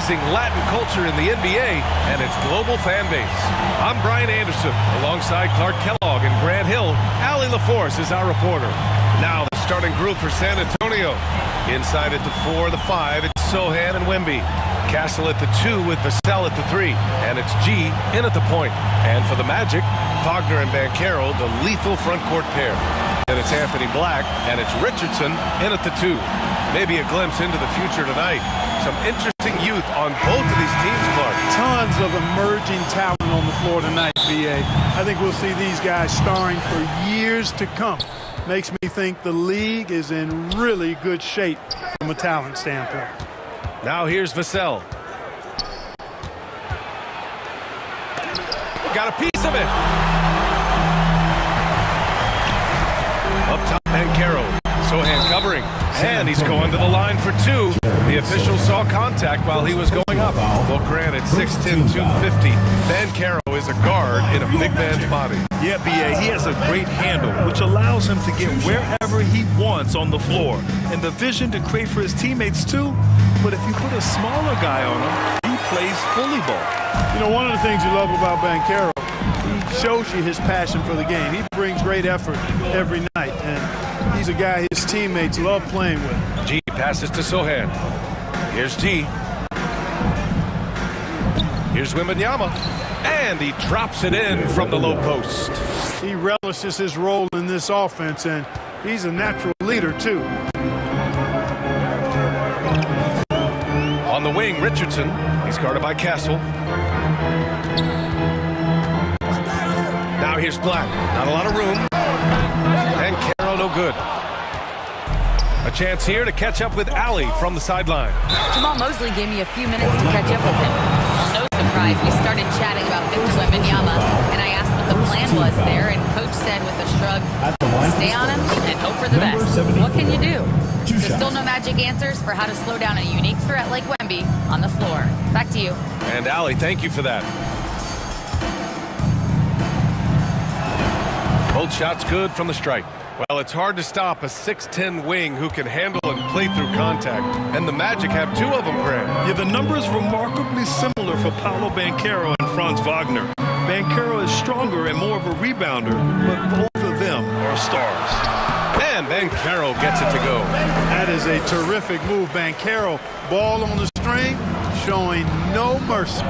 embracing Latin culture in the NBA and its global fan base. I'm Brian Anderson, alongside Clark Kellogg and Grant Hill. Allie LaForce is our reporter. Now the starting group for San Antonio. Inside at the 4, the 5, it's Sochan and Wemby. Castle at the 2 with Vassell at the 3. And it's G in at the point. And for the Magic, Wagner and Banchero, the lethal front court pair. Then it's Anthony Black, and it's Richardson in at the 2. Maybe a glimpse into the future tonight. Some interesting youth on both of these teams, Clark. Tons of emerging talent on the floor tonight, B.A. I think we'll see these guys starring for years to come. Makes me think the league is in really good shape from a talent standpoint. Now here's Vassell. Got a piece of it. Up top, Banchero. Sochan covering. And he's going to the line for 2. The official saw contact while he was going up. Well, granted, 6'10", 250. Banchero is a guard in a big man's body. Yeah, B.A., he has a great handle, which allows him to get wherever he wants on the floor. And the vision to create for his teammates, too. But if you put a smaller guy on him, he plays bully ball. You know, one of the things you love about Banchero, he shows you his passion for the game. He brings great effort every night, and he's a guy his teammates love playing with. G passes to Sochan. Here's G. Here's Wembanyama. And he drops it in from the low post. He relishes his role in this offense, and he's a natural leader, too. On the wing, Richardson. He's guarded by Castle. Now here's Black. Not a lot of room. And Carroll no good. A chance here to catch up with Allie from the sideline. Jamal Mosley gave me a few minutes to catch up with him. Well, no surprise, we started chatting about Victor Wembanyama, and I asked what the plan was there, and Coach said with a shrug, stay on him and hope for the best. What can you do? So still no magic answers for how to slow down a unique threat like Wemby on the floor. Back to you. And Allie, thank you for that. Both shots good from the stripe. Well, it's hard to stop a 6'10" wing who can handle and play through contact. And the Magic have 2 of them, Grant. Yeah, the number is remarkably similar for Paolo Banchero and Franz Wagner. Banchero is stronger and more of a rebounder, but both of them are stars. And Banchero gets it to go. That is a terrific move. Banchero, ball on the string, showing no mercy.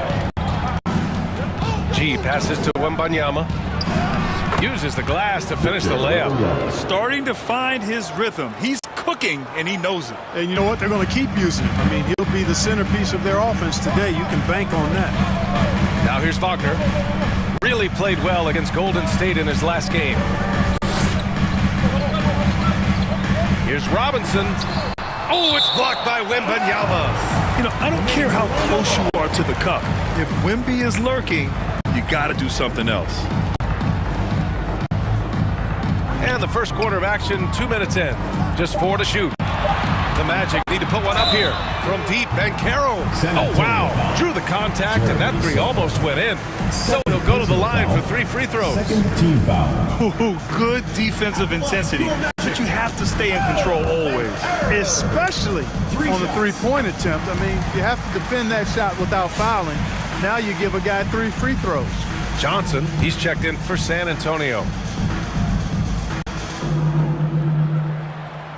G passes to Wembanyama. Uses the glass to finish the layup. Starting to find his rhythm. He's cooking, and he knows it. And you know what? They're going to keep using him. I mean, he'll be the centerpiece of their offense today. You can bank on that. Now here's Wagner. Really played well against Golden State in his last game. Here's Robinson. Oh, it's blocked by Wembanyama. You know, I don't care how close you are to the cup. If Wemby is lurking, you got to do something else. And the first quarter of action, 2 minutes in. Just 4 to shoot. The Magic need to put one up here. From deep, Banchero. Oh, wow. Drew the contact, and that 3 almost went in. So he'll go to the line for 3 free throws. Team foul. Ooh, good defensive intensity. But you have to stay in control always. Especially on the three-point attempt. I mean, you have to defend that shot without fouling. Now you give a guy 3 free throws. Johnson, he's checked in for San Antonio.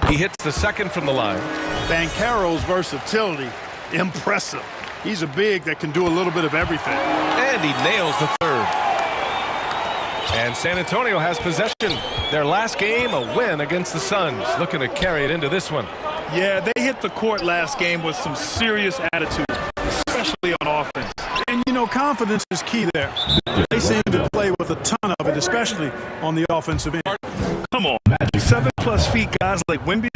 He hits the second from the line. Banchero's versatility, impressive. He's a big that can do a little bit of everything. And he nails the third. And San Antonio has possession. Their last game, a win against the Suns. Looking to carry it into this one. Yeah, they hit the court last game with some serious attitude, especially on offense. And, you know, confidence is key there. They seem to play with a ton of it, especially on the offensive end. Come on, 7+ feet guys like Wemby,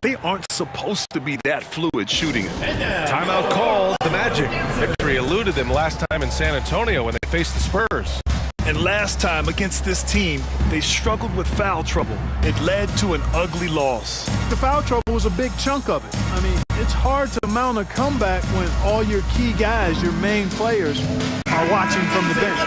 they aren't supposed to be that fluid shooting it. Timeout called. The Magic. Victory eluded them last time in San Antonio when they faced the Spurs. And last time against this team, they struggled with foul trouble. It led to an ugly loss. The foul trouble was a big chunk of it. I mean, it's hard to mount a comeback when all your key guys, your main players, are watching from the bench.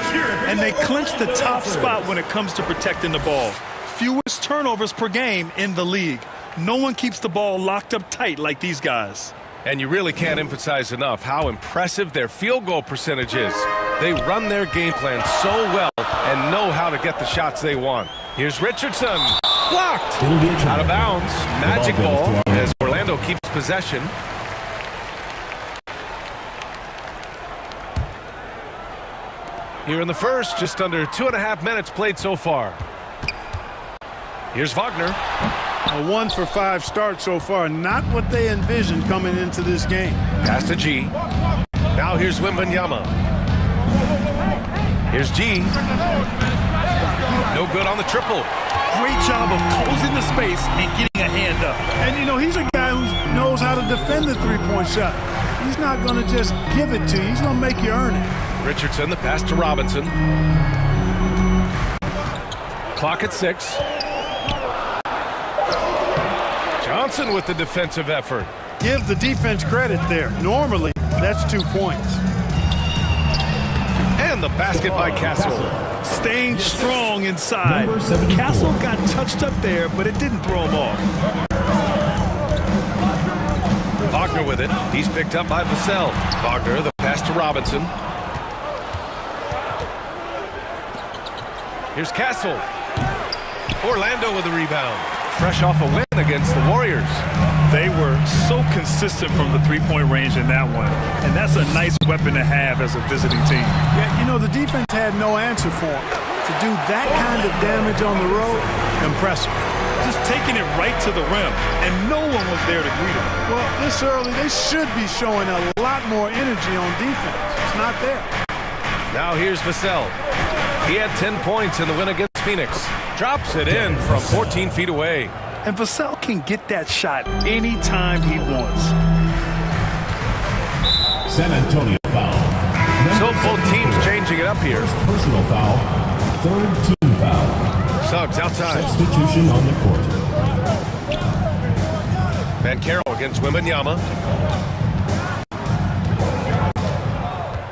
And they clinched the top spot when it comes to protecting the ball. Fewest turnovers per game in the league. No one keeps the ball locked up tight like these guys. And you really can't emphasize enough how impressive their field goal percentage is. They run their game plan so well and know how to get the shots they want. Here's Richardson. Blocked. Out of bounds. Magic ball as Orlando keeps possession. Here in the first, just under 2.5 minutes played so far. Here's Wagner. A 1 for 5 start so far. Not what they envisioned coming into this game. Pass to G. Now here's Wembanyama. Here's G. No good on the triple. Great job of closing the space and getting a hand up. And, you know, he's a guy who knows how to defend the three-point shot. He's not going to just give it to you. He's going to make you earn it. Richardson, the pass to Robinson. Clock at 6. Johnson with the defensive effort. Give the defense credit there. Normally, that's 2 points. And the basket by Castle. Staying strong inside. Castle got touched up there, but it didn't throw him off. Wagner with it. He's picked up by Vassell. Wagner, the pass to Robinson. Here's Castle. Orlando with the rebound. Fresh off a win against the Warriors. They were so consistent from the three-point range in that one. And that's a nice weapon to have as a visiting team. Yeah, you know, the defense had no answer for him. To do that kind of damage on the road, impressive. Just taking it right to the rim, and no one was there to greet him. Well, this early, they should be showing a lot more energy on defense. It's not there. Now here's Vassell. He had 10 points in the win against Phoenix. Drops it in from 14 feet away. And Vassell can get that shot anytime he wants. San Antonio foul. So both teams changing it up here. Personal foul. Third team foul. Suggs outside. Substitution on the court. Banchero against Wembanyama.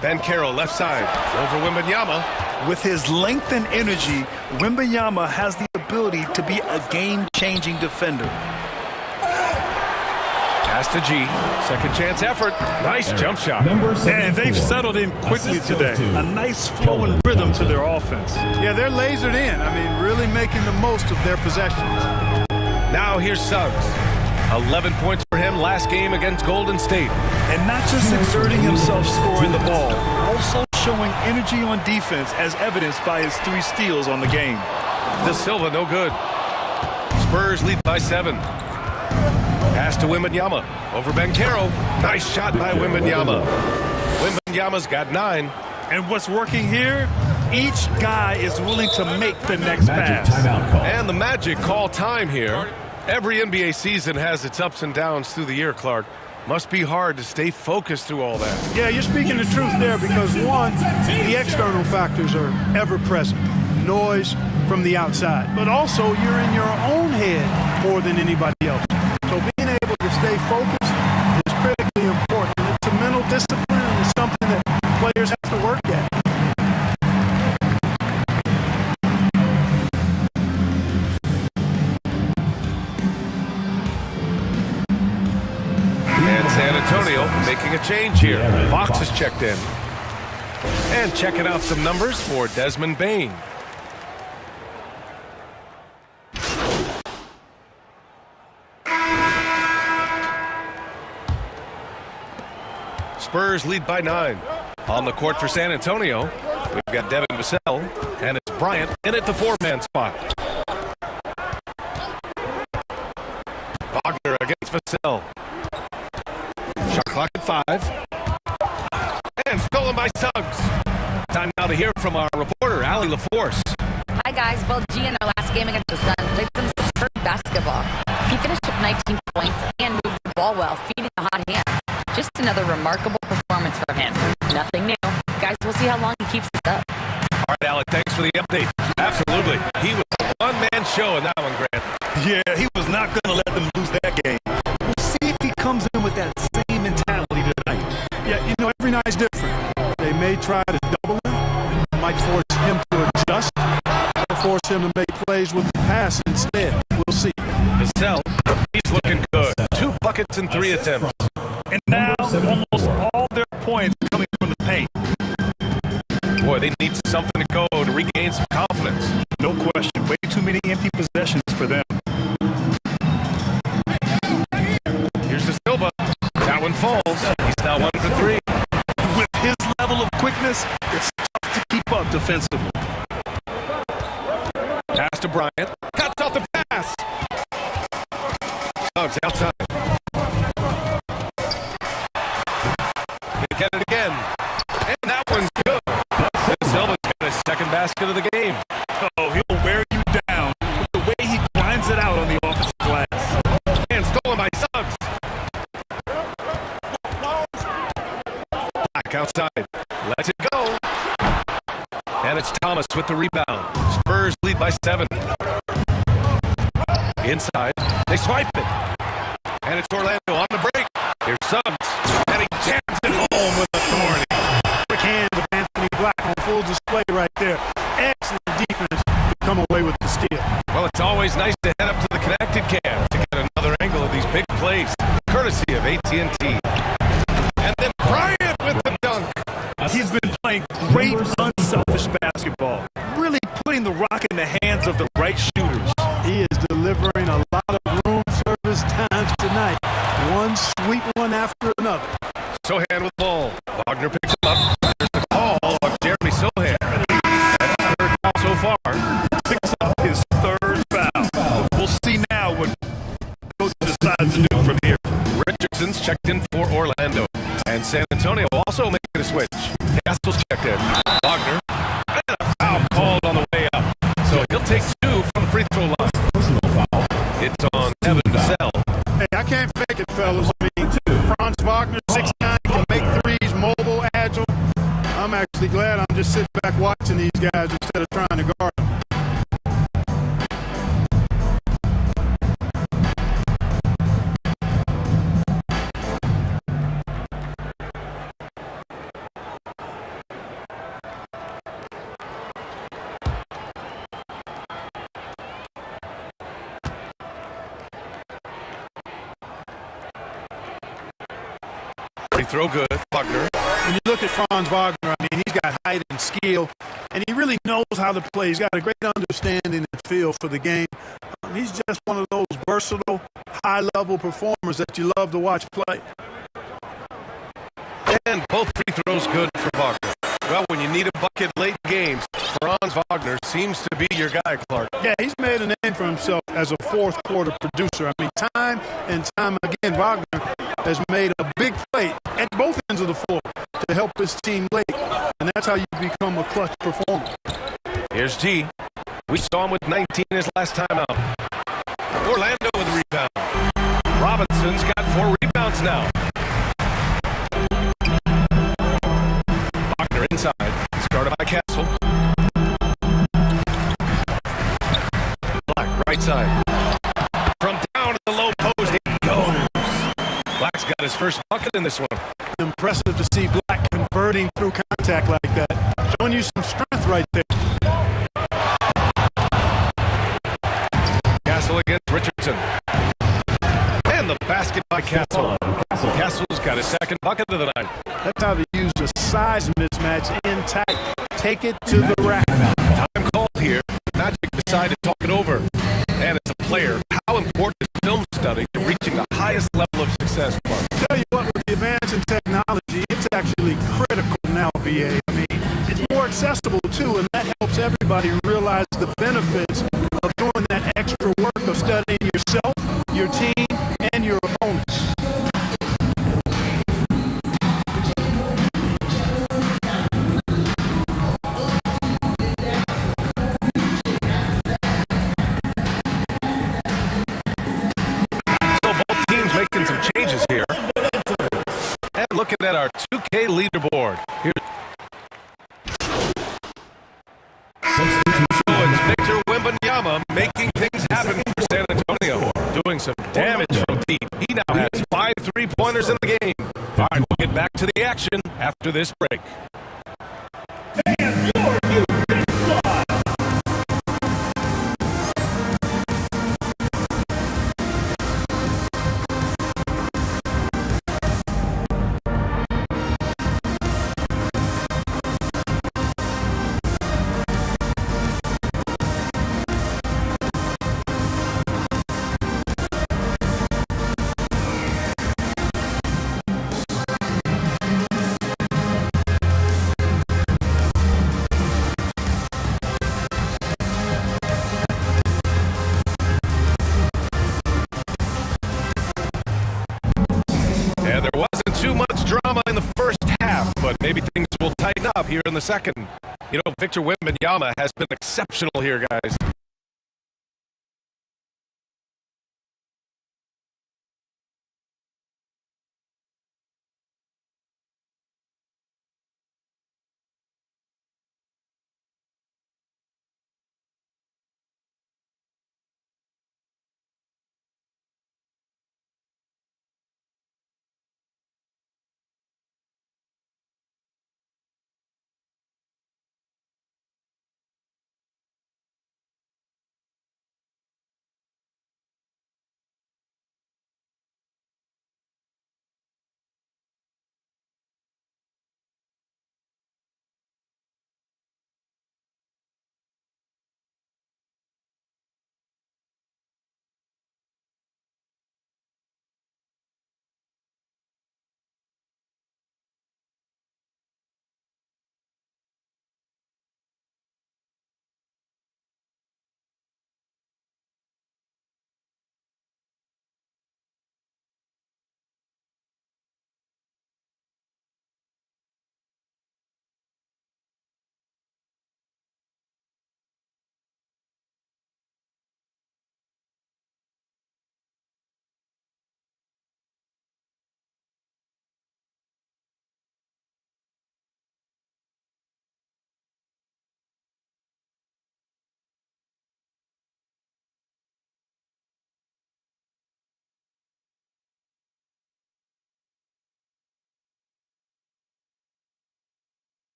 Banchero left side over Wembanyama. With his length and energy, Wembanyama has the ability to be a game-changing defender. Pass to G. Second chance effort. Nice jump shot. And they've settled in quickly today. A nice flow and rhythm to their offense. Yeah, they're lasered in. I mean, really making the most of their possessions. Now here's Suggs. 11 points for him last game against Golden State. And not just exerting himself scoring the ball, also showing energy on defense as evidenced by his 3 steals on the game. De Silva, no good. Spurs lead by 7. Pass to Wembanyama. Over Banchero. Nice shot by Wembanyama. Wembanyama's got 9. And what's working here? Each guy is willing to make the next pass. Timeout call. And the Magic call time here. Every NBA season has its ups and downs through the year, Clark. Must be hard to stay focused through all that. Yeah, you're speaking the truth there because, one, the external factors are ever present. Noise from the outside. But also, you're in your own head more than anybody else. So being able to stay focused is critically important. It's a mental discipline and it's something that players have to work at. And San Antonio making a change here. Fox is checked in. And checking out some numbers for Desmond Bane. Spurs lead by 9. On the court for San Antonio, we've got Devin Vassell, and it's Bryant in at the 4-man spot. Wagner against Vassell. Shot clock at 5. And stolen by Suggs. Time now to hear from our reporter, Allie LaForce. Hi, guys. Well, G in our last game against the Suns played some superb basketball. He finished with 19 points and moved the ball well, feeding the hot hands. Just another remarkable performance from him. Nothing new. Guys, we'll see how long he keeps this up. All right, Alec, thanks for the update. Absolutely. He was a one-man show in that one, Grant. Yeah, he was not going to let them lose that game. We'll see if he comes in with that same mentality tonight. Yeah, you know, every night's different. They may try to double him, might force him to adjust, or force him to make plays with the pass instead. We'll see. Vassell, he's looking good. 2 buckets and 3 attempts. And now almost all their points are coming from the paint. Boy, they need something to go to regain some confidence. No question. Way too many empty possessions for them. Here's De Silva. That one falls. He's now 1 for 3. With his level of quickness, it's tough to keep up defensively. Pass to Bryant. Cuts off the pass. Suggs outside. They get it again. And that one's good. De Silva's got his second basket of the game. Oh, he'll wear you down with the way he grinds it out on the offensive glass. And stolen by Suggs. Back outside. Lets it go. And it's Thomas with the rebound. Spurs lead by 7. Inside. They swipe it. And it's Orlando on the break. Here's Suggs. And he jams it home with authority. Quick hand with Anthony Black on full display right there. Excellent defense to come away with the steal. Well, it's always nice to head up to the connected cam to get another angle of these big plays, courtesy of AT&T. And then Bryant with the dunk. He's been playing great, unselfish basketball, really putting the rock in the hands of the right shooters. He is delivering a lot of room service times tonight. One sweet one after another. Sohan with the ball. Wagner picks him up. There's the call of Jeremy Sohan. That's his third foul so far. Picks up his third foul. We'll see now what coach decides to do from here. Richardson's checked in for Orlando. And San Antonio also making a switch. Castle's checked in. Wagner. And a foul called on the way up. So he'll take 2 from the free throw line. It's on Evan Vassell. Hey, I can't fake it, fellas. I mean, Franz Wagner, 6'9", can make threes, mobile, agile. I'm actually glad I'm just sitting back watching these guys instead of trying to guard them. Free throw good. Wagner. When you look at Franz Wagner, I mean, he's got height and skill, and he really knows how to play. He's got a great understanding and feel for the game. He's just one of those versatile, high-level performers that you love to watch play. And both free throws good for Wagner. Well, when you need a bucket late in games, Franz Wagner seems to be your guy, Clark. Yeah, he's made a name for himself as a fourth-quarter producer. I mean, time and time again, Wagner has made a big play at both ends of the floor to help his team late, and that's how you become a clutch performer. Here's G. We saw him with 19 his last time out. Orlando with a rebound. Robinson's got 4 rebounds now. Wagner inside. Started by Castle. Black right side. From down to the low post, he goes. Black's got his first bucket in this one. Impressive to see Black converting through contact like that. Showing you some strength right there. Castle against Richardson. And the basket by Castle. Castle's got his second bucket of the night. That's how they use a size mismatch in tight. Take it to the rack. Time called here. Magic decided to talk it over. And as a player, how important is film study to reaching the highest level of success, Clark? Tell you what, with the advance in technology, it's actually critical now, BA. I mean, it's more accessible too, and that helps everybody realize the benefits of doing that extra work of studying yourself, your team, and your opponents. Looking at our 2K leaderboard. Here. It's Victor Wembanyama making things happen for San Antonio. Doing some damage from deep. He now has 5 3-pointers in the game. All right, we'll get back to the action after this break. here in the second. You know, Victor Wembanyama has been exceptional here, guys.